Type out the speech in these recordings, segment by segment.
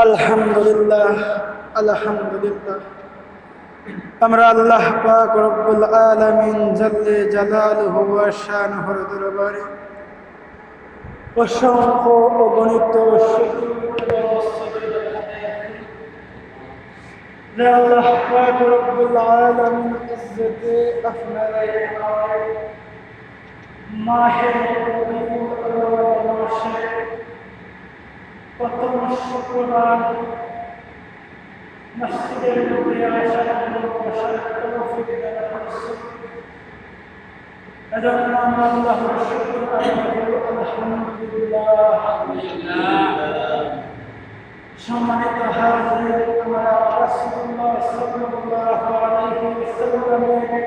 আলহামদুলিল্লাহ আলহামদুলিল্লাহ আমরা আল্লাহ পাক রব্বুল আলামিন জাল্লে জালালুহু ওয়া শানুহুর দরবারে অসংখ্য অগণিত শুকরিয়া আল্লাহ পাক রব্বুল আলামিন ইজ্জতে আফনায়ে মাহে প্রথম শুক্রবার মসজিদের মধ্যে আসার বসার তৌফিক দান করেছেন। এজন্য আমরা আল্লাহর শুকর আদায় করি। আলহামদুলিল্লাহ। সম্মানিত হাজির, আমরা রাসূলুল্লাহ সাল্লাল্লাহু আলাইহি ওয়াসাল্লামের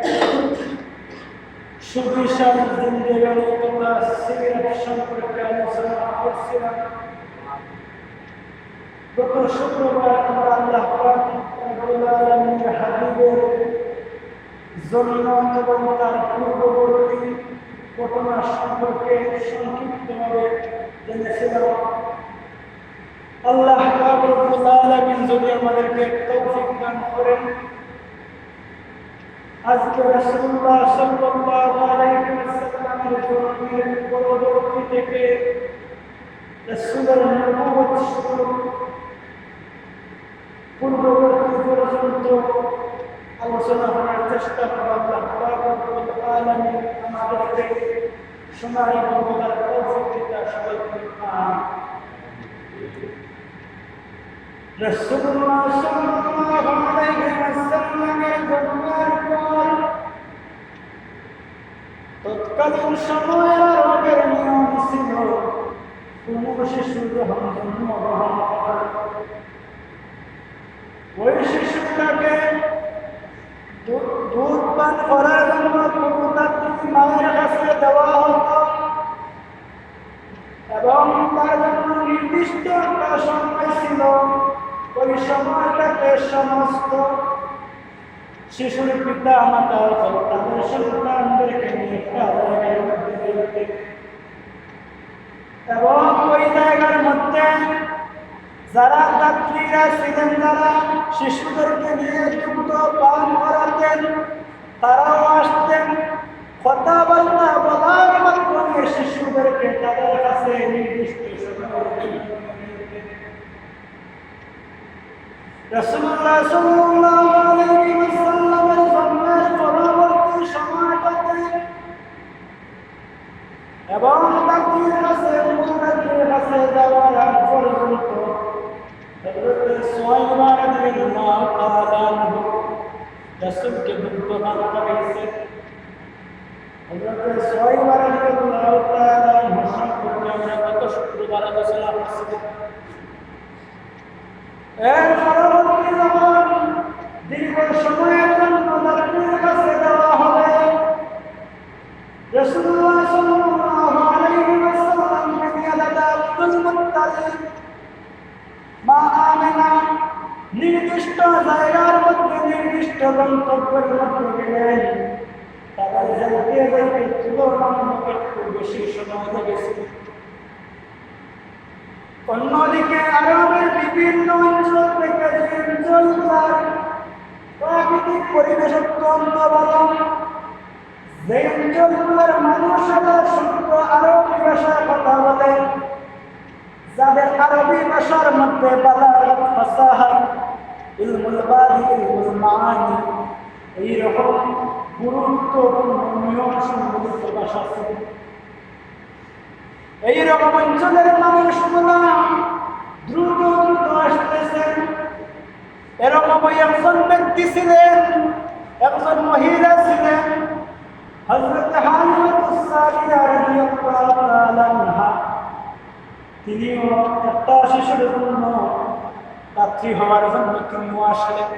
সুবিশাল জিন্দেগানি তথা সিরাত সম্পর্কে আলোচনা করছিলাম। গত শুক্রবার আমরা আল্লাহ পাক রব্বুল আলামিনের হাবিবের জন্য এবং তার পূর্ববর্তী ঘটনা সম্পর্কে সংক্ষিপ্তভাবে জেনেছিলাম। আল্লাহ পাক রব্বুল আলামিন যদি আমাদেরকে তৌফিক দান করেন, আজকে রাসূলুল্লাহ সাল্লাল্লাহু আলাইহি ওয়াসাল্লামের জন্মের পরবর্তী থেকে রাসূলের নবুয়ত শুরু পূর্ববর্তী পর্যন্ত আলোচনা করার চেষ্টা করব। আল্লাহ পাক রব্বুল আলামিন আমাদেরকে শোনার এবং বলার তৌফিক দান সবাইকে আমিন। রাসূলুল্লাহ সাল্লাল্লাহু আলাইহি ওয়াসাল্লামের জন্মের পর তৎকালীন সময়ের আরবের নিয়ম ছিল কোন শিশু যখন জন্মগ্রহণ করে ওই শিশুটাকে দুধ পান করার জন্য প্রভুতাত্ত্বিক মায়ের কাছে দেওয়া হতো এবং তার জন্য নির্দিষ্ট একটা সময় ছিল। ওই সময়টাকে সমস্ত শিশুর পিতা মাতা তাদের সন্তানদেরকে নিয়ে জায়গার মধ্যে যেতে এবং ওই জায়গার মধ্যে যারা দাত্রীরা ছিলেন, যারা শিশুদেরকে নিয়ে দুগ্ধ পান করাতেন, তারাও আসতেন। কথাবার্তা বলার মাধ্যমে শিশুদেরকে তাদের কাছে নির্দিষ্ট রাসূলুল্লাহ সাল্লাল্লাহু আলাইহি ওয়াসাল্লামের জন্মের পরবর্তী সময়টাতে এবং দাত্রীর কাছে মুরাদের কাছে যাওয়ার আগ পর্যন্ত হযরত সুহাইব রাদিয়াল্লাহু তাআলা আনহু রাসূলকে দুগ্ধ পান করাইছেন। হযরত সুহাইব রাদিয়াল্লাহু তাআলা আনহু সম্পর্কে আমরা গত শুক্রবার আলোচনা করেছিলাম। এর পরবর্তী যখন দীর্ঘ সময়ের জন্য দাত্রীর কাছে যাওয়া হবে, রাসূলুল্লাহ সাল্লাল্লাহু আলাইহি ওয়াসাল্লামকে নিয়ে দাদা আব্দুল মুত্তালিব, মা আমিনা নির্দিষ্ট জায়গার মধ্যে নির্দিষ্ট গন্তব্যের মধ্যে গেলেন। তারা যাইতে যাইতে তুলনামূলক একটু বেশি সময় লেগেছিল। অন্যদিকে আরবের বিভিন্ন অঞ্চল থেকে যে অঞ্চলগুলার প্রাকৃতিক পরিবেশ অত্যন্ত ভালো। যে অঞ্চলগুলোর মানুষেরা শুদ্ধ আরবি ভাষায় কথা বলে, যাদের আরবি ভাষার মধ্যে বালাগাত, ফাসাহাত, ইলমুল বাদি, ইলমুল মাআনি এইরকম গুরুত্বপূর্ণ নিয়ম সম্বলিত ভাষা আছে, এইরকম অঞ্চলের মানুষগুলো দ্রুত দ্রুত আসতেছেন। এরকম একজন ব্যক্তি ছিলেন, একজন মহিলা ছিলেন, হযরত হালিমাতুস সাদিয়া রাদিয়াল্লাহু তাআলা আনহা। তিনিও একটা শিশুর জন্য পাত্রী হওয়ার জন্য তিনিও আসলেন।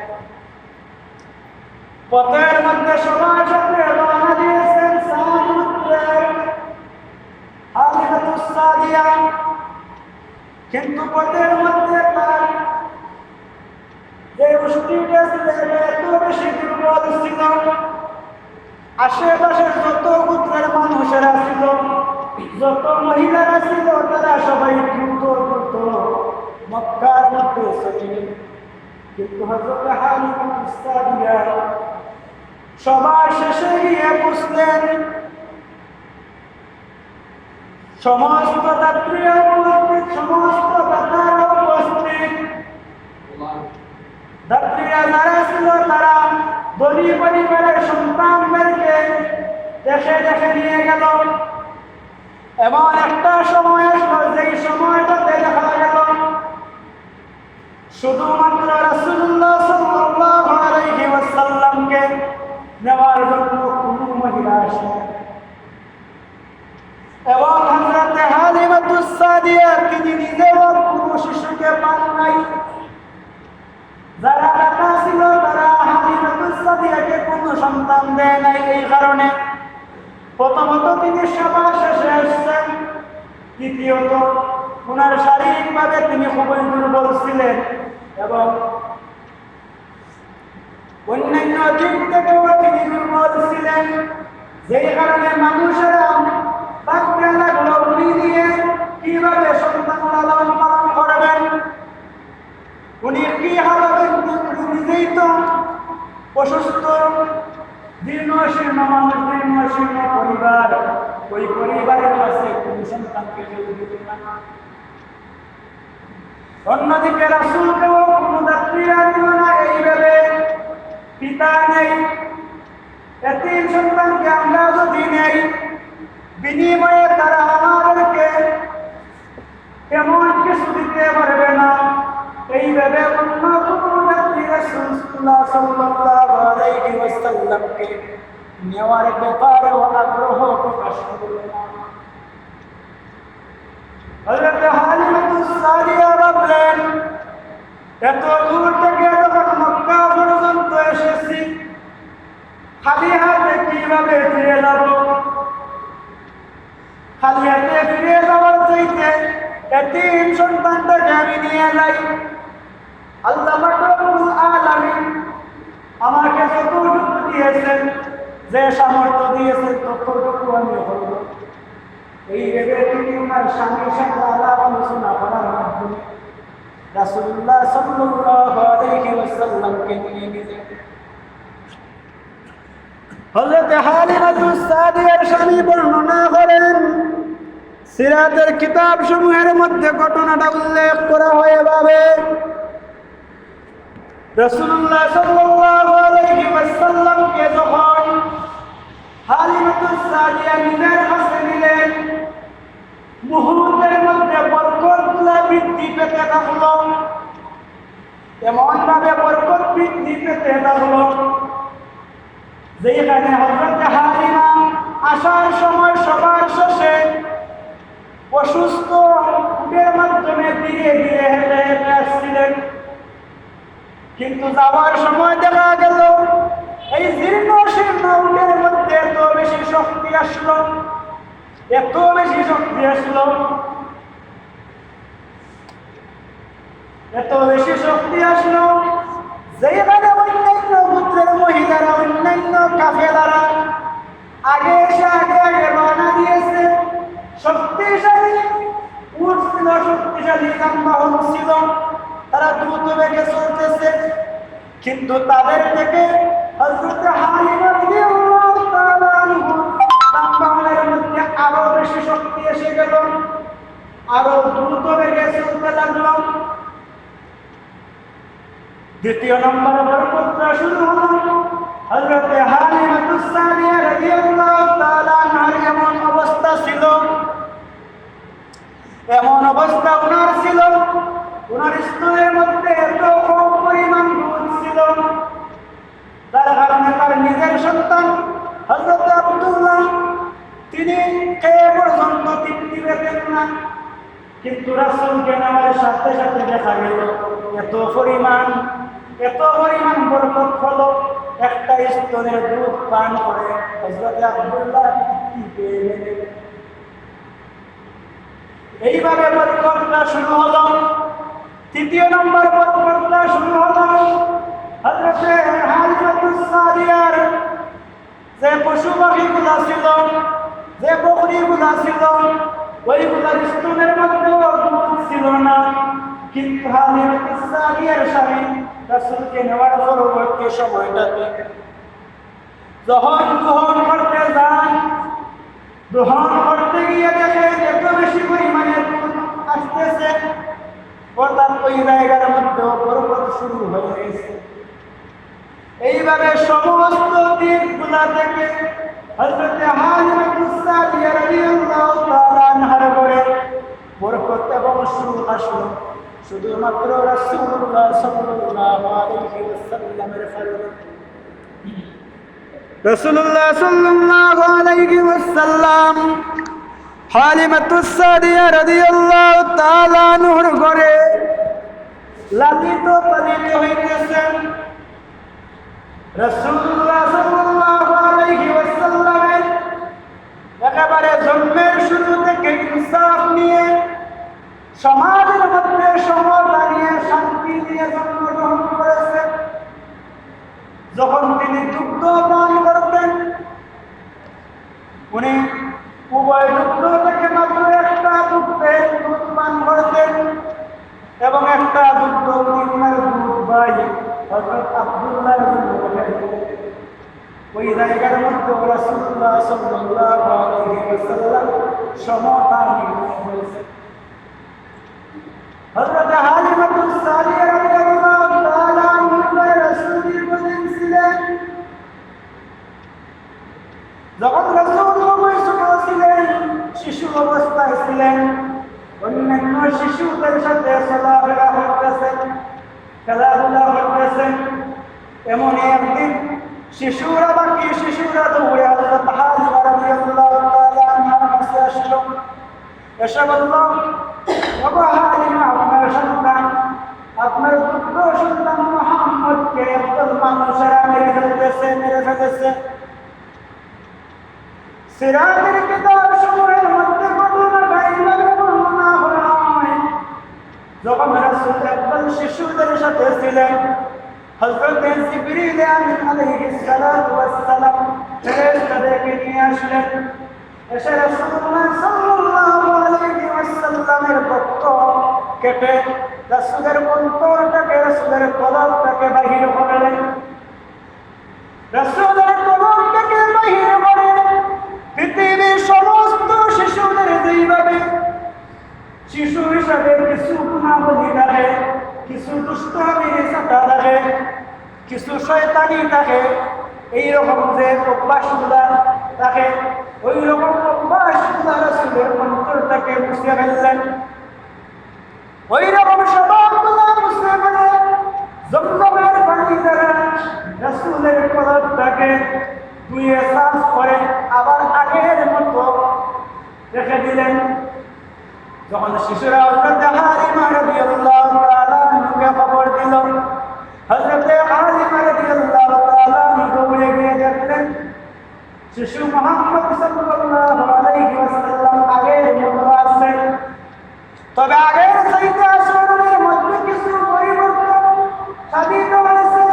পথের মধ্যে সবার সাথে রওনা দিয়েছেন সমুদ্রের হালিমাতুস সাদিয়া, কিন্তু পথের মধ্যে তার যে উষ্টিটা ছিলেন এত বেশি দুর্বল ছিল, আশেপাশের যত গোত্রের মানুষেরা ছিল, যত মহিলারা ছিল, তারা সবাই দ্রুত দ্রুত মক্কার মধ্যে চলে গেল। কিন্তু হযরত হালিমাতুস সাদিয়া সবার শেষে গিয়ে বুঝলেন সমস্ত যাত্রীরা উপস্থিত, সমস্ত দাতারা উপস্থিত। যাত্রীরা যারা ছিল তারা ধনী পরিবারের সন্তানদেরকে দেশে দেশে নিয়ে গেল। এমন একটা সময় আসলো যেই সময়টাতে দেখা গেল শুধুমাত্র রাসূলুল্লাহ সাল্লাল্লাহু আলাইহি ওয়াসাল্লামকে নেওয়ার জন্য কোনো মহিলা আসে না। এবং হযরত হালিমাতুস সাদিয়া তিনি নিজেও কোনো শিশুকে পান নাই। যারা দাতা ছিল তারা হালিমাতুস সাদিয়াকে কোনো সন্তান দেয় নাই। এই কারণে প্রথমত তিনি সবার শেষে আসছেন, দ্বিতীয়ত ওনার শারীরিকভাবে তিনি খুবই দুর্বল ছিলেন এবং অন্যান্য দিক থেকেও তিনি দুর্বল ছিলেন। যেই কারণে মানুষেরা ভাবতে লাগলো উনি দিয়ে কিভাবে সন্তান লালন পালন করবেন, উনি কি হারাবেন। নিজেই তো অসুস্থ, জীর্ণশীর্ণ মানুষ, জীর্ণশীর্ণ পরিবার, ওই পরিবারের কাছে কোনো সন্তানকে দিত না। অন্যদিকে রাসূলকেও কোনো যাত্রীরা দিল না। এইভাবে পিতা নেই, এতিম সন্তানকে আমরা যদি নেই, বিনিময়ে তারা আমাদেরকে এমন কিছু দিতে পারবে না। এইভাবে অন্য কোনো ব্যক্তি রাসূলুল্লাহ সাল্লাল্লাহু আলাইহি ওয়াসাল্লামকে নেওয়ার ব্যাপারেও আগ্রহ প্রকাশ করলেন না। হযরত হালিমাতুস সাদিয়া ভাবলেন, এত দূর থেকে যখন মক্কা পর্যন্ত এসেছি, খালি হাতে কিভাবে ফিরে যাব? খালি হাতে ফিরে যাওয়ার চাইতে এতিম সন্তানটাকে আমি নিয়ে যাই। আল্লাহ রাব্বুল আলামিন আমাকে যতটুকু দিয়েছেন, যে সামর্থ্য দিয়েছেন, ততটুকু আমি করব। এই ভেবে তিনি ওনার স্বামীর সাথে আলাপ আলোচনা করার মাধ্যমে রাসূলুল্লাহ সাল্লাল্লাহু আলাইহি ওয়াসাল্লামকে নিয়ে গেলেন। হযরত হালিমাতুস সাদিয়ার স্বামী বর্ণনা করেন, সিরাতের কিতাব সমূহের মধ্যে ঘটনাটা উল্লেখ করা হয় এভাবে, রাসূলুল্লাহ সাল্লাল্লাহু আলাইহি ওয়াসাল্লামকে যখন হালিমাতুস সাদিয়া নিজের কাছে নিলেন, মুহূর্তের মধ্যে বরকতগুলো বৃদ্ধি পেতে থাকলো। এমন ভাবে বরকত বৃদ্ধি পেতে থাকলো যেখানে হযরত হালিমা আসার সময় সবার শেষে অসুস্থ উটের মাধ্যমে ধীরে ধীরে হেঁটে হেঁটে আসছিলেন। কিন্তু যাওয়ার সময় দেখা গেল এই জীর্ণ শীর্ণ উটের মধ্যে এত বেশি শক্তি আসলো, এত বেশি শক্তি আসলো, এত বেশি শক্তি আসলো যেখানে অন্যান্য গোত্রের মহিলারা, অন্যান্য কাফেলারা আগে এসে আগে আগে রওনা দিয়েছে। শক্তিশালী উট ছিল, শক্তিশালী যানবাহন ছিল, তারা দ্রুত বেগে চলতেছে। কিন্তু তাদের থেকে হযরত হালিমা রাদিয়াল্লাহু তাআলা আনহু সন্তানের মধ্যে আরো বেশি শক্তি এসে গেল, আরো দ্রুত বেগে চলতে লাগলো। দ্বিতীয় নম্বর বরকতটা শুরু হলো হযরত হালিমাতুস সাদিয়া রাদিয়াল্লাহু তাআলা আনহার এমন অবস্থা ছিল, এমন অবস্থা ওনার ছিল, ওনার স্তনের মধ্যে এত কম পরিমাণ দুধ ছিল, তার কারণে তার নিজের সন্তান হযরত আব্দুল্লাহ তিনি খেয়ে পর্যন্ত তৃপ্তি পেতেন না। কিন্তু রাসূলকে নেওয়ার সাথে সাথে দেখা গেল এত পরিমাণ বরকত হলো, একটা স্তনের দুধ পান করে হযরত আব্দুল্লাহ তৃপ্তি পেয়ে গেলেন। এইভাবে বরকতটা শুরু হলো। তৃতীয় নম্বর বরকতটা শুরু হলো হযরত হালিমাতুস সাদিয়ার যে পশু পাখিগুলা ছিল, যে বকরিগুলা ছিল, ওইগুলার স্তনের মধ্যেও দুধ ছিল না। কিন্তু হালিমাতুস সাদিয়ার স্বামী রাসূলকে নেওয়ার পরবর্তী সময়টাতে যখন গ্রহণ করতে যান, গ্রহণ করতে গিয়ে দেখেন এত বেশি পরিমাণে দুধ আসতেছে, অর্থাৎ ওই জায়গার মধ্যেও বরকত শুরু হয়ে গেছে। এইভাবে সমস্ত দিকগুলা থেকে হযরত হালিমাতুস সাদিয়া রাদিয়াল্লাহু তাআলা আনহার ঘরে বরকত এবং সুখ আসলো শুধুমাত্র রাসূলুল্লাহ সাল্লাল্লাহু আলাইহি ওয়াসাল্লামের ফলে। রাসূলুল্লাহ সাল্লাল্লাহু আলাইহি ওয়াসাল্লাম হালিমাতুস সাদিয়া রাদিয়াল্লাহু তাআলা আনহার ঘরে লালিত পালিত হইতেছেন। রাসূলুল্লাহ সাল্লাল্লাহু আলাইহি ওয়াসাল্লামের একেবারে জন্মের শুরু থেকে ইনসাফ নিয়ে, সমাজের মধ্যে সমতা নিয়ে, শান্তি নিয়ে জন্মগ্রহণ করেছেন। যখন তিনি দুগ্ধ পান করতেন, উনি উভয় দুগ্ধ থেকে মাত্র একটা দুগ্ধের দুধ পান করতেন এবং একটা দুগ্ধ উনার দুধ ভাই হযরত আব্দুল্লাহর ওই জায়গার মধ্যে রাসূলুল্লাহ সাল্লাল্লাহু আলাইহি ওয়াসাল্লাম সমতা নির্ণয় করেছেন। হযরত হালিমাতুস সাদিয়া রাদিয়াল্লাহু তাআলা আনহা রাসূল দীর্ঘদিন ছিলেন। যখন রাসূল ছোট ছিলেন, শিশু অবস্থায় ছিলেন, অন্যান্য শিশুদের সাথে চলাফেরা করতেছেন, খেলাধুলা করতেছেন। এমন একদিন বাকি শিশুরা দৌড়ে হযরত হালিমা রাদিয়াল্লাহু তাআলা আনহার কাছে আসলো, এসে বলল, বাবা হালিমা, আপনার সন্তান, আপনার পুত্র সন্তান মুহাম্মদকে একদল মানুষেরা মেরে ফেলেছে। সিরাতের কিতাব সমূহের মধ্যে ঘটনাটা এইভাবে বর্ণনা করা হয়। যখন রাসূল একদল শিশুদের সাথে ছিলেন, হযরত জিবরিল আলাইহিস সালাতু ওয়াস সালাম ফেরেশতাদেরকে নিয়ে আসলেন। এসে রাসূলুল্লাহ সাল্লাল্লাহু আলাইহি ওয়াসাল্লামের বক্ষ কেটে রাসূলের অন্তরটাকে, রাসূলের কলবটাকে বাহির করলেন। রাসূলের কলবটাকে বাহির করে পৃথিবীর সমস্ত শিশুদের যেইভাবে শিশু হিসাবে কিছু গুণাবলী থাকে, কিছু দুষ্টমির সাথে থাকে, কিছু শয়তানি থাকে, এইরকম যে অভ্যাসগুলা থাকে, ওই রকম অভ্যাসগুলা রাসূলের অন্তরটাকে মুছে ফেললেন। ওই রকম স্বভাবগুলা মুছে ফেলে জমজমের পানি দ্বারা রাসূলের কলবটাকে ধুয়ে সাফ করে আবার আগের মতো রেখে দিলেন। যখন শিশুরা হযরত হালিমা রাদিয়াল্লাহু তাআলা আনহাকে খবর দিল, হযরত হালিমা রাদিয়াল্লাহু তাআলা আনহা দৌড়ে গিয়ে দেখলেন শিশু মুহাম্মদ সাল্লাল্লাহু আলাইহি ওয়াসাল্লাম আগের মতো আছে, তবে আগের চাইতে আচরণের মধ্যে কিছু পরিবর্তন সাধিত হয়েছে,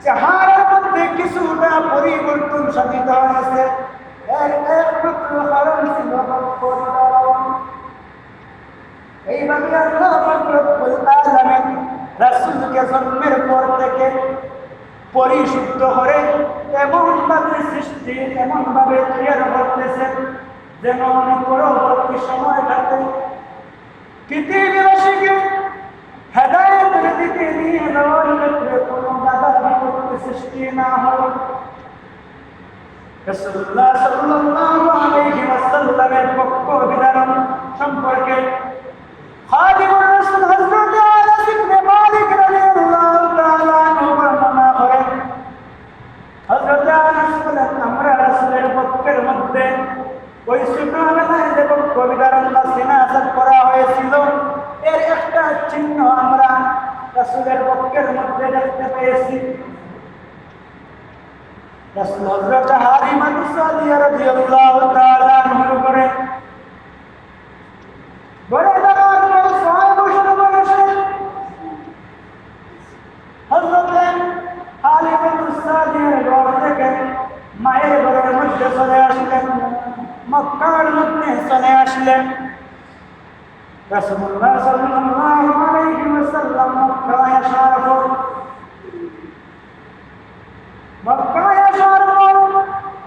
চেহারার মধ্যে কিছুটা পরিবর্তন সাধিত হয়েছে। এর একমাত্র কারণ ছিল পরিবর্তন। এইভাবে আল্লাহ পাক রব্বুল আলামিন রাসূলকে জন্মের পর থেকে পরিশুদ্ধ করে এমনভাবে সৃষ্টি এমনভাবে তৈরি করতেছেন যেন পরবর্তী সময়টাতে পৃথিবীবাসীকে হেদায়েতের দিকে নিয়ে যাওয়ার ক্ষেত্রে কোনো বাধা বিপত্তি সৃষ্টি না হয়। রাসূলুল্লাহ সাল্লাল্লাহু আলাইহি ওয়াসাল্লামের পক্ষ বিধান সম্পর্কে খাদিমুর রাসূল হযরত আনাস ইবনে মালিক রাদিয়াল্লাহু তাআলা আনহু বর্ণনা করেন, হযরত আনাস বলেন, আমরা রাসূলের পক্ষের মধ্যে ওই ছোটবেলায় যে পক্ষ বিধান বা সিনাসাত করা হয়েছিল এর একটা চিহ্ন আমরা রাসূলের পক্ষের মধ্যে দেখতে পেয়েছি। রাসূল হযরত হালিমা সাদিয়া রাদিয়াল্লাহু তাআলা আনহু করে বড় দাঁড়ান ছয় বছর বয়সে হযরত হালিমা সাদিয়ার ঘর থেকে মায়ের ঘরের মধ্যে চলে আসলেন, মক্কার মধ্যে চলে আসলেন। রাসূলুল্লাহ সাল্লাল্লাহু আলাইহি ওয়াসাল্লাম মক্কায় আসার পর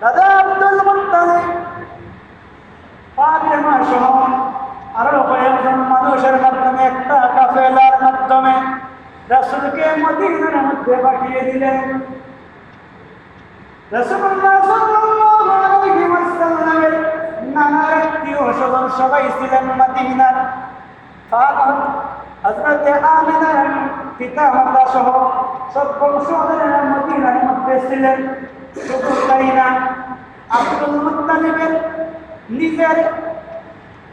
দাদা আব্দুল মুত্তালিব ফাতেমা সহ আরো কয়েকজন মানুষের মাধ্যমে একটা কাফেলার মাধ্যমে রাসূলকে মদিনার মধ্যে পাঠিয়ে দিলেন। রাসূলুল্লাহ সাল্লাল্লাহু আলাইহি ওয়াসাল্লামের নানা আত্মীয় স্বজন সবাই ছিলেন মদিনার। হযরত আমিনার পিতা মাতা সহ সব বংশধরেরা মদিনার মধ্যে ছিলেন। শুধু তাই না, আব্দুল মুত্তালিবের নিজের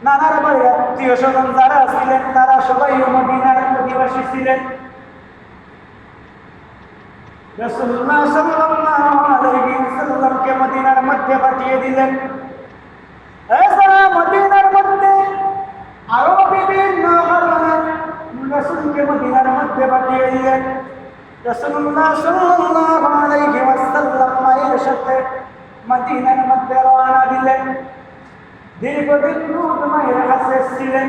নানার বাড়ির আত্মীয় স্বজন যারা ছিলেন তারা সবাই মদিনার অধিবাসী ছিলেন। রাসূলুল্লাহ সাল্লাল্লাহু আলাইহি ওয়াসাল্লামকে মদিনার মধ্যে পাঠিয়ে দিলেন। এছাড়া মদিনার মধ্যে আরো বিভিন্ন কারণে রাসূলকে মদিনার মধ্যে পাঠিয়ে দিলেন। রাসূলুল্লাহ সাল্লাল্লাহু আলাইহি ওয়াসাল্লাম মায়ের সাথে মদিনার মধ্যে রওনা দিলেন। দীর্ঘদিন মায়ের কাছে ছিলেন।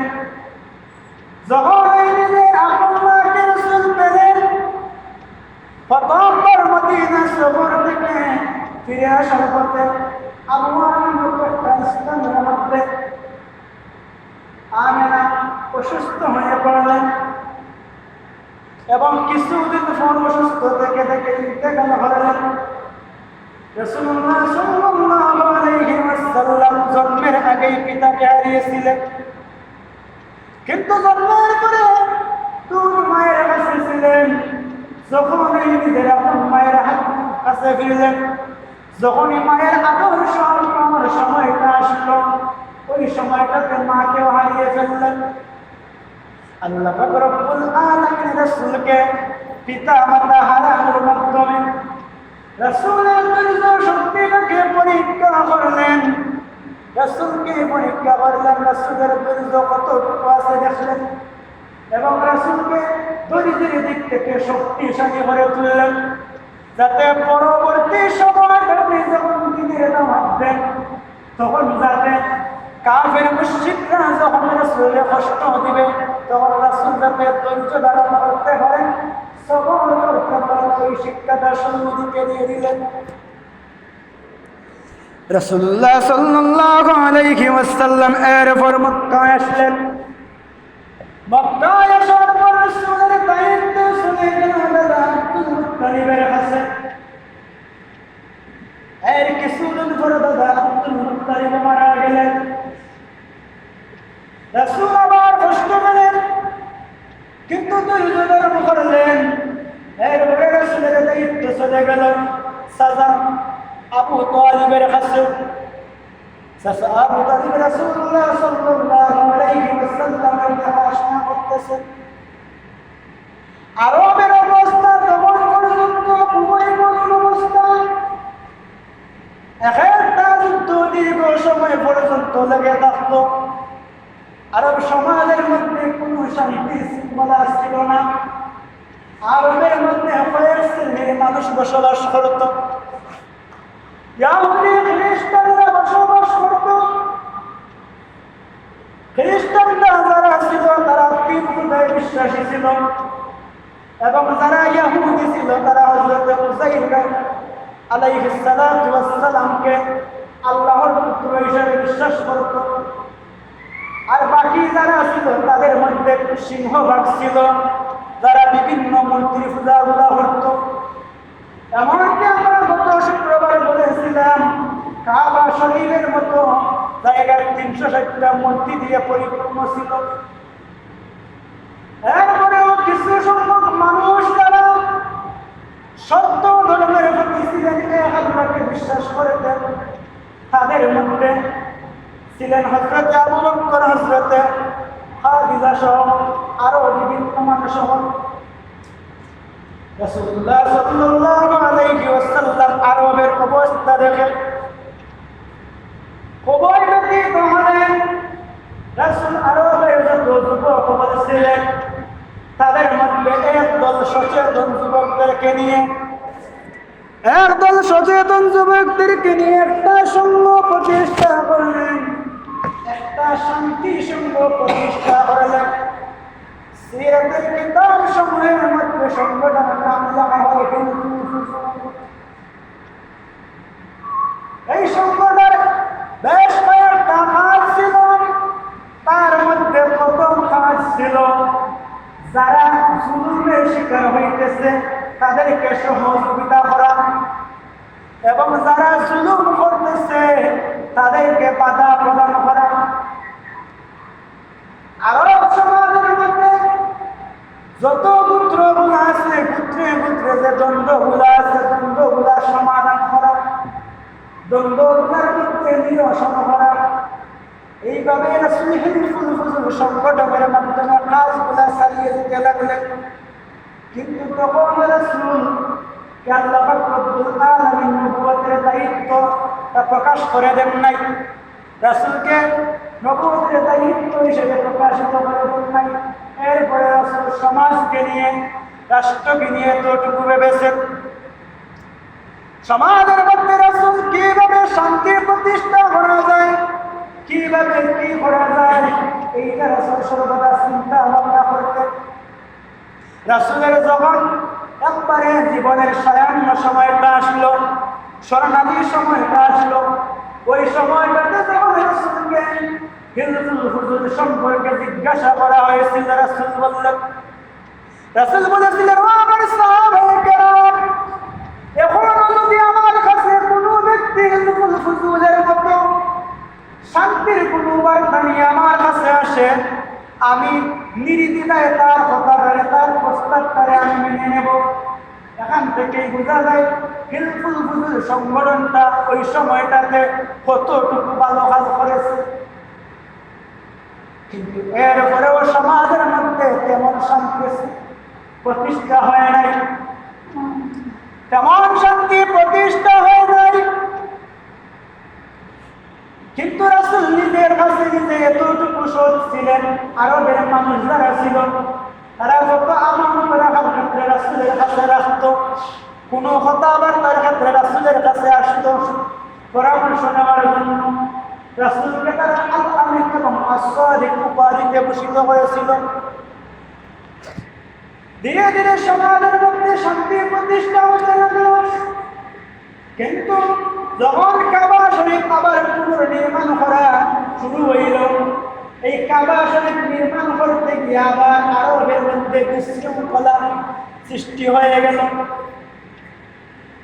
যখন নিজের আপন মাকে রাসূল পেলেন, প্রথমবার মদিনা শহর থেকে ফিরে আসার পথে আবু আমিনা স্থানের মধ্যে আমিনা অসুস্থ হয়ে পড়লেন এবং কিছুদিন পর অসুস্থ থেকে ইন্তেকাল করলেন। রাসূলুল্লাহ সাল্লাল্লাহু আলাইহি ওয়াসাল্লাম জন্মের আগেই পিতাকে হারিয়েছিলেন, কিন্তু জন্মের পরে দুধ মায়ের কাছে ছিলেন। যখনই নিজের আপন মায়ের কাছে ফিরলেন, যখনই মায়ের আদর সহকার সময়টা আসলো, ওই সময়টাতে মাকেও হারিয়ে ফেললেন। আল্লাহ পাক রব্বুল আলামিন রাসূলকে পিতা মাতা হারানোর মাধ্যমে রাসূলের ধৈর্য শক্তিটাকে পরীক্ষা করলেন। রাসূলকে পরীক্ষা করলেন, রাসূলের ধৈর্য কতটুকু আছে দেখলেন এবং রাসূলকে ধৈর্যের দিক থেকে শক্তিশালী করে তুললেন, যাতে পরবর্তী সময়টাতে যখন দিনের দাওয়াত দেন তখন যাতে কাফের মুশরিকরা যখন রাসূলকে কষ্ট দিবে তখন রাসূল যাতে ধৈর্য ধারণ করতে পারেন, সবর করতে পারেন, ওই শিক্ষাটা সম্মুখে দিয়ে দিলেন। রাসূলুল্লাহ সাল্লাল্লাহু আলাইহি ওয়াসাল্লাম এরপর মক্কায় আসলেন। মক্কায় আসার পর রাসূলের দায়িত্ব চলে গেল দাদা আব্দুল মুত্তালিবের কাছে। এর কিছুদিন পর দাদা আব্দুল মুত্তালিব মারা গেলেন। রাসূল আবার কষ্ট পেলেন, কিন্তু ধৈর্য ধারণ করলেন। এরপরে রাসূলের দায়িত্ব চলে গেল চাচা আবু তালিবের কাছে। চাচা আবু তালিব রাসূলুল্লাহ সাল্লাল্লাহু আলাইহি ওয়াসাল্লামের দেখাশোনা করতেছেন। আরবের অবস্থা তখন পর্যন্ত খুবই করুণ অবস্থা। একটা যুদ্ধ দীর্ঘ সময় পর্যন্ত লেগে থাকতো। আরব সমাজের মধ্যে কোনো শান্তি শৃঙ্খলা ছিল না। আরবের মধ্যে কয়েক শ্রেণীর মানুষ বসবাস করত। ইহুদি খ্রিস্টানরা বসবাস করত। খ্রিস্টানরা যারা ছিল তারা তিন খোদায় বিশ্বাসী ছিল। এবং যারা ইয়াহুদি ছিল তারা হযরত উযাইর আলাইহিস সালাতু ওয়াস সালামকে আল্লাহর পুত্র হিসেবে বিশ্বাস করত। আর বাকি যারা ছিল তাদের মধ্যে সিংহভাগ ছিল যারা বিভিন্ন মূর্তির পূজা করত। এমনকি আমরা গত শুক্রবার বলেছিলাম কাবা শরীফের মতো জায়গায় 360টা মূর্তি দিয়ে পরিপূর্ণ ছিল। এরপরেও কিছু সংখ্যক মানুষ যারা সত্য ধর্মের প্রতি ছিলেন, আল্লাহকে বিশ্বাস করতেন, তাদের মধ্যে ছিলেন হযরত আবু বকর, হযরত খাদিজা সহ আরো বিভিন্ন মানুষ। রাসূলুল্লাহ সাল্লাল্লাহু আলাইহি ওয়াসাল্লাম আরবের অবস্থা দেখে খুবই ব্যথিত হলেন। রাসূল আরবের যত যুবক ছিলেন তাদের মধ্যে একদল সচেতন যুবকদেরকে নিয়ে একটা সংঘ প্রতিষ্ঠা করলেন, একটা শান্তি সংঘ প্রতিষ্ঠা করলেন। সিরাতের কিতাব সমূহের মধ্যে সংগঠনের নাম লেখা হয় হিলফুল ফুজুল। এই সংগঠনের বেশ কয়েকটা কাজ ছিল। তার মধ্যে প্রথম কাজ ছিল যারা জুলুমের শিকার হইতেছে তাদেরকে সহযোগিতা করা এবং যারা জুলুম করতেছে তাদেরকে বাধা প্রদান করা। আরব সমাজের মধ্যে যত গোত্রগুলো আছে, গোত্রে গোত্রে যে দ্বন্দ্বগুলো আছে, দ্বন্দ্বগুলা সমাধান করা, দ্বন্দ্বগুলার মধ্যে নিরসন করা। এইভাবে রাসূল হিলফুল ফুজুল সংগঠনের মাধ্যমে কাজগুলা চালিয়ে যেতে লাগলেন। কিন্তু তখন রাসূল আল্লাহ পাক রব্বুল আলামিন নবুয়তের দায়িত্ব প্রকাশ করে দেন নাই, রাসূলকে নবুয়তের দায়িত্ব হিসেবে প্রকাশিত করে দেন নাই। এরপরে রাসূল সমাজকে নিয়ে, রাষ্ট্রকে নিয়ে এতটুকু ভেবেছেন সমাজের মধ্যে রাসূল কিভাবে শান্তি প্রতিষ্ঠা করা যায়, কিভাবে কি করা যায়, এইটা রাসূল সর্বদা চিন্তা ভাবনা করতেন। রাসূলের যখন একবারে জীবনের সায়ান্ন সময়টা আসলো, স্বর্ণালী সময়টা আসলো, ওই সময়টাতে যখন রাসূলকে হিলফুল ফুজুল সম্পর্কে জিজ্ঞাসা করা হয়েছিল, রাসূল বলেছিলেন, ও আমার সাহাবায়ে কেরাম, এখনো যদি আমার কাছে কোনো ব্যক্তি হিলফুল ফুজুলের মতো শান্তির কোনো বার্তা নিয়ে আমার কাছে আসে, আমি নির্দ্বিধায় তার কথাটারে, তার প্রস্তাবটারে আমি মেনে নেব। এখান থেকেই বোঝা যায় হিলফুল ফুজুল সংগঠনটা ওই সময়টাতে কতটুকু ভালো কাজ করেছে। কিন্তু এরপরেও সমাজের মধ্যে তেমন শান্তি প্রতিষ্ঠা হয় নাই, তেমন শান্তি প্রতিষ্ঠা হয় নাই। কিন্তু রাসূল নিজের কাছে নিজে এতটুকু সৎ ছিলেন, আরবের মানুষ যারা ছিল তারা যত আমানত রাখার ক্ষেত্রে রাসূলের কাছে রাখত, কোনো কথাবার্তার ক্ষেত্রে রাসূলের কাছে আসত পরামর্শ নেওয়ার জন্য। রাসূলকে তারা আল-আমিন এবং আস-সাদিক উপাধিতে ভূষিত হয়েছিল। ধীরে ধীরে সমাজের মধ্যে শান্তি প্রতিষ্ঠা হতে লাগলো। কিন্তু যখন কাবা শরীফ আবার পুনর্নির্মাণ করা শুরু হইল, এই কাবা শরীফ নির্মাণ করতে গিয়ে আবার আরবের মধ্যে বিশৃঙ্খলা সৃষ্টি হয়ে গেল।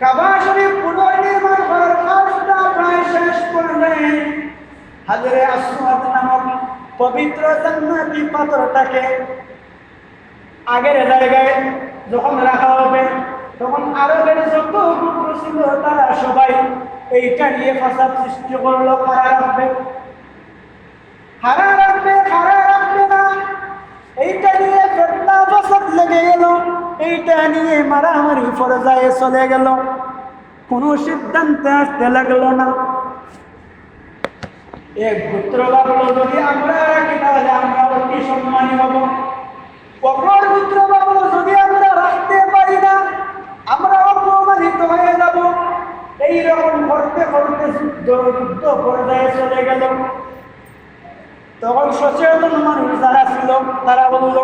কাবা শরীফ পুনর্নির্মাণ করার কাজটা প্রায় শেষ করলে হাজরে আসওয়াদ নামক পবিত্র জান্নাতি পাথরটাকে আগের জায়গায় যখন রাখা হবে, তখন আরবের যত গোত্র ছিল তারা সবাই এইটা নিয়ে ফাসাদ সৃষ্টি করলো, কারা রাখবে না, এইটা নিয়ে ফিতনা ফাসাদ লেগে গেল, এইটা নিয়ে মারামারি পর্যায়ে চলে গেল, কোনো সিদ্ধান্তে আসতে লাগলো না। এক গোত্র ভাবলো যদি আমরা রাখি তাহলে আমরা অতি সম্মানী হব, অপর গোত্র ভাবলো যদি আমরা রাখতে পারি না আমরা অপমানিত হয়ে যাব। এইরকম করতে করতে যুদ্ধ পর্যায়ে চলে গেল। তখন সচেতন মানুষ যারা ছিল তারা বলল,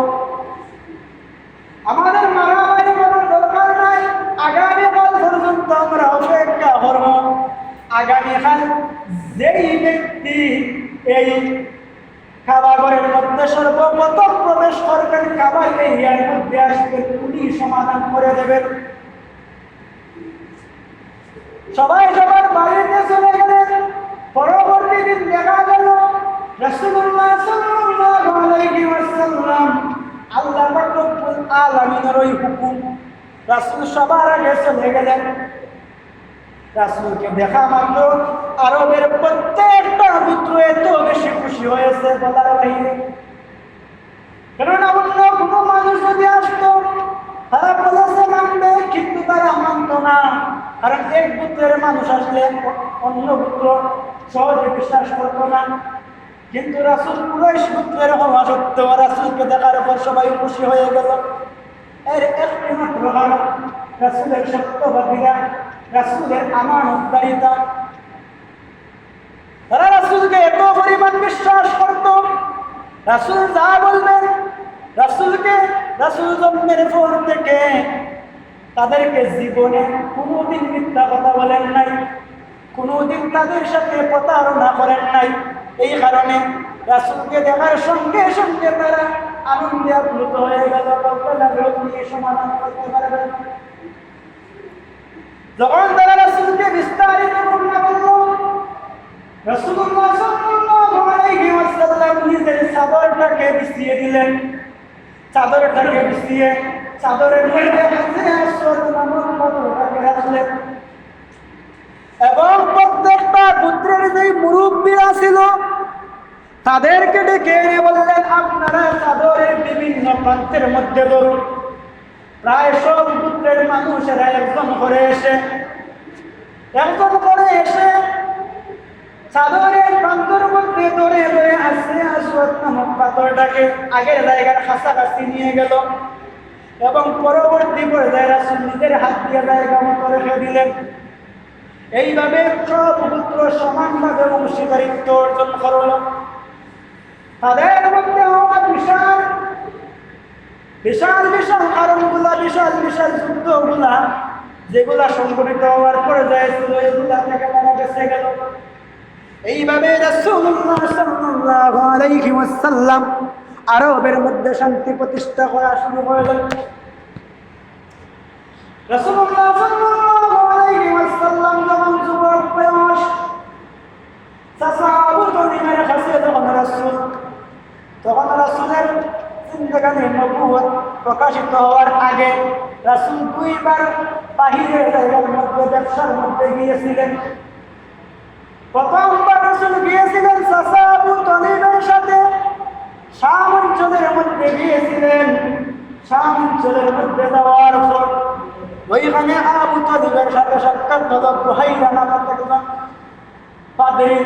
আমাদের মারামারি করার দরকার নাই। আগামীকাল পর্যন্ত আমরা অপেক্ষা করব। আগামীকাল যেই ব্যক্তি এই কাবাগরের মধ্যে সর্বপ্রথম প্রবেশ করবেন, কাবার এরিয়ার মধ্যে আসবেন, উনি সমাধান করে দেবেন। সবাই সবার বাড়িতে চলে গেলেন। পরবর্তী দিন দেখা গেল রাসূলুল্লাহ সাল্লাল্লাহু আলাইহি ওয়াসাল্লাম আল্লাহ পাক রব্বুল আলামিনের ওই হুকুম, রাসূল সবার আগে চলে গেলেন। রাসূলকে দেখা মাত্র আরবের প্রত্যেকটা পুত্র এত বেশি খুশি হয়েছে বলার বাইরে। কেননা অন্য কোনো মানুষ যদি আসতো তারা বলেছে মানবে, কিন্তু তারা মানত না। কারণ এক পুত্রের মানুষ আসলে অন্য পুত্র সহজে বিশ্বাস করতো না। কিন্তু রাসূল কুরাইশ পুত্রের হওয়া সত্ত্বেও রাসূলকে দেখার পর সবাই খুশি হয়ে গেল। এর একটি মাত্র কারণ রাসূলের সত্যবাদীরা, রাসূলের আমানতদারিতা। তারা রাসূলকে এত পরিমাণ বিশ্বাস করত, রাসূল যা বলবেন, রাসূল জন্মের পর থেকে তাদেরকে জীবনে কোনোদিন মিথ্যা কথা বলেন নাই, কোনোদিন তাদের সাথে প্রতারণা করেন নাই। এই কারণে রাসূলকে দেখার সঙ্গে সঙ্গে তারা আনন্দে আপ্লুত হয়ে গেল, বলতে লাগলো তিনি সমাধান করতে পারবেন। যখন তারা রাসূলকে বিস্তারিত বর্ণনা করল, রাসূলুল্লাহ সাল্লাল্লাহু আলাইহি ওয়াসাল্লাম নিজের চাদরটাকে বিছিয়ে দিলেন। চাদরটাকে বিছিয়ে চাদরের মধ্যে হাজরে আসওয়াদ নামক পাথরটাকে রাখলেন এবং প্রত্যেকটা পুত্রের যে মুরব্বীরা ছিল তাদেরকে ডেকে এনে বললেন, আপনারা চাদরের বিভিন্ন প্রান্তের মধ্যে ধরুন। প্রায় সব পুত্রের মানুষেরা একজন করে এসে চাদরের প্রান্তর মধ্যে ধরে ধরে হাজরে আসওয়াদ নামক পাথরটাকে আগের জায়গার কাছাকাছি নিয়ে গেল এবং পরবর্তী পর্যায়ে রাসূল নিজের হাত দিয়ে জায়গা মতো রেখে দিলেন। এইভাবে সব পুত্র সমানভাবে অংশীদারিত্ব অর্জন করল। তাদের মধ্যে হওয়া বিশাল বিশাল বিশাল কারণগুলা, বিশাল বিশাল যুদ্ধগুলা যেগুলা সংঘটিত হওয়ার পর্যায়ে ছিল, এগুলা থেকে তারা বেঁচে গেল। এইভাবে রাসূলুল্লাহ সাল্লাল্লাহু আলাইহি ওয়াসাল্লাম আরবের মধ্যে শান্তি প্রতিষ্ঠা করা শুরু করলেন। রাসূলুল্লাহ সাল্লাল্লাহু আলাইহি ওয়াসাল্লাম যখন যুবক বয়স, চাচা আবু তালিবের কাছে তখন রাসূলের জিন্দেগানির নবুয়ত প্রকাশিত হওয়ার আগে রাসূল দুইবার বাহিরের জায়গার মধ্যে ব্যবসার মধ্যে গিয়েছিলেন। প্রথমবার রাসূল গিয়েছিলেন চাচা আবু তালিবের সাথে, শাম অঞ্চলের মধ্যে গিয়েছিলেন। শাম অঞ্চলের মধ্যে যাওয়ার পর ওইখানে আবু তালিবের সাথে সাক্ষাৎ হলো। বুহাইরা নামক একজন পাদ্রী,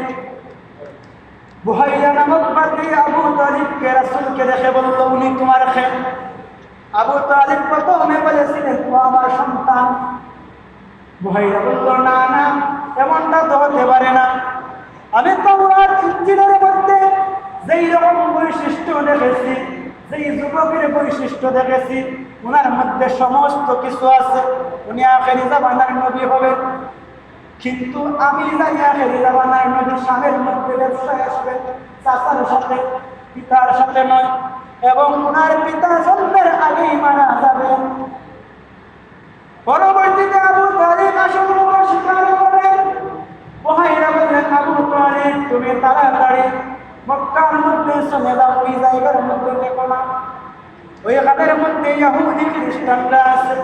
বুহাইরা নামক পাদ্রী আবু তালিবকে রাসূলকে দেখে বলল, উনি তোমার খেল। আবু তালিব প্রথমে বলেছিলেন, ও আমার সন্তান। বুহাইরা বলল, না না, এমনটা তো হতে পারে না। আমি তাওরাত ইনজিলের মধ্যে যেই রকম বৈশিষ্ট্য দেখেছি, যেই যুবকের বৈশিষ্ট্য দেখেছি, ওনার মধ্যে সমস্ত কিছু আছে। উনি আখেরি জামানার নবী হবেন, কিন্তু আমি জানি আখেরি জামানার নবী শামের মধ্যে ব্যবসায় আসবেন, চাচার সাথে, পিতার সাথে নয়, এবং ওনার পিতা জন্মের আগেই মারা যাবেন। পরবর্তীতে আবু তালিব আসল স্বীকার করেন। বুহাইরা বললেন, আবু তালিব তুমি তাড়াতাড়ি মক্কার মধ্যে চলে যাও, ওই জায়গার মধ্যে দেখো না, ওইখানের মধ্যে ইহুদি খ্রিস্টানরা আছে,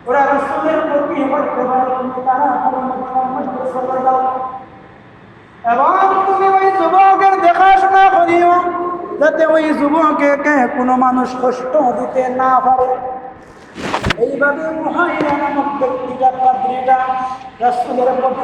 ওরা রাসূলের প্রতি করতে পারে, তুমি তাড়াতাড়ি মক্কার মধ্যে চলে যাও এবং তুমি ওই যুবকের দেখাশোনা করিও, যাতে ওই যুবককে কোনো মানুষ কষ্ট দিতে না পারে। এইভাবে বুহাইরা নামক ব্যক্তিটা পাদ্রীটা রাসূলের প্রতি